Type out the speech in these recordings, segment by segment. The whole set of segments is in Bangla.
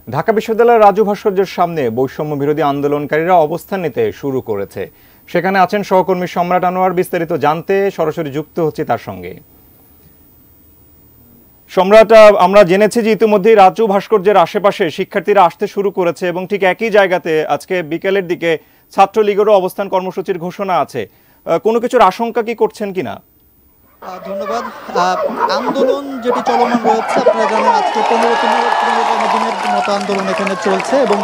ঢাকা বিশ্ববিদ্যালয়ের রাজু ভাস্কর্যের সামনে বৈষম্য বিরোধী আন্দোলনকারীরা অবস্থান নিতে শুরু করেছে। সেখানে আছেন সহকর্মী সম্রাট আনোয়ার। বিস্তারিত জানতে সরাসরি যুক্ত হচ্ছে তার সঙ্গে। সম্রাট, আমরা জেনেছি যে ইতিমধ্যেই রাজু ভাস্কর্যের আশেপাশে শিক্ষার্থীরা আসতে শুরু করেছে এবং ঠিক একই জায়গাতে আজকে বিকেলের দিকে ছাত্রলীগেরও অবস্থান কর্মসূচির ঘোষণা আছে। কোনো কিছুর আশঙ্কা কি করছেন কিনা? ধন্যবাদ। আন্দোলন যেটি চলমান রয়েছে, আপনারা জানেন আজকে 15তম দিনের মতো আন্দোলন এখানে চলছে এবং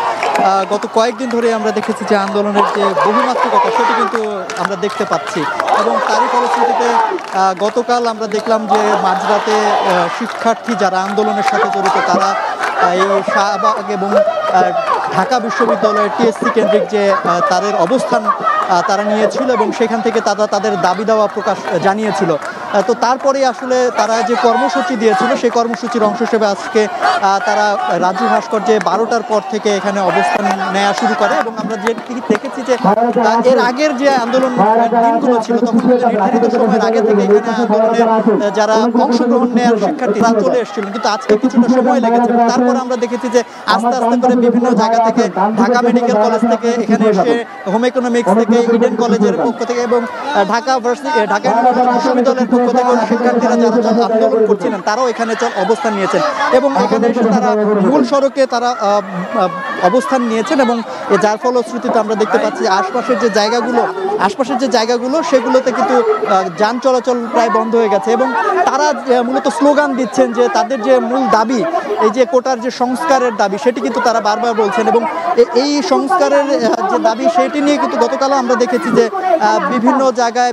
গত কয়েকদিন ধরে আমরা দেখেছি যে আন্দোলনের যে বহুমাত্রিকতা সেটি কিন্তু আমরা দেখতে পাচ্ছি এবং তারই ফলশ্রুতিতে গতকাল আমরা দেখলাম যে মাঝরাতে শিক্ষার্থী যারা আন্দোলনের সাথে জড়িত তারা এই শাহবাগ এবং ঢাকা বিশ্ববিদ্যালয়ের টিএসসি কেন্দ্রিক যে তাদের অবস্থান তারা নিয়েছিল এবং সেখান থেকে তারা তাদের দাবি দাওয়া প্রকাশ জানিয়েছিল। তো তারপরে আসলে তারা যে কর্মসূচি দিয়েছিল সেই কর্মসূচির অংশ হিসেবে আজকে তারা রাজু ভাস্কর্যে 12টার পর থেকে এখানে অবস্থান নেওয়া শুরু করে এবং আমরা যে দেখেছি যে এর আগের যে আন্দোলন দিনগুলো ছিল তখন নির্ধারিত সময়ের আগে থেকে এখানে আন্দোলনের যারা অংশগ্রহণ নেওয়ার শিক্ষার্থীরা চলে এসেছিলেন, কিন্তু আজকে কিছুটা সময় লেগেছে। তারপর আমরা দেখেছি যে আস্তে আস্তে করে বিভিন্ন জায়গা থেকে ঢাকা মেডিকেল কলেজ থেকে এখানে এসে হোম ইকোনমিক্স থেকে ইডেন কলেজের পক্ষ থেকে এবং ঢাকা বিশ্ববিদ্যালয়ের পক্ষ থেকে শিক্ষার্থীরা যারা আন্দোলন করছিলেন তারাও এখানে অবস্থান নিয়েছেন এবং এখানে এসে তারা মূল সড়কে তারা অবস্থান নিয়েছেন এবং যার ফলশ্রুতিতে আমরা দেখতে পাচ্ছি আশপাশের যে জায়গাগুলো সেগুলোতে কিন্তু যান চলাচল প্রায় বন্ধ হয়ে গেছে এবং তারা মূলত স্লোগান দিচ্ছেন যে তাদের যে মূল দাবি, এই যে কোটার যে সংস্কারের দাবি সেটি কিন্তু তারা বারবার বলছেন এবং এই সংস্কারের যে দাবি সেটি নিয়ে কিন্তু গতকাল আমরা দেখেছি যে বিভিন্ন জায়গায়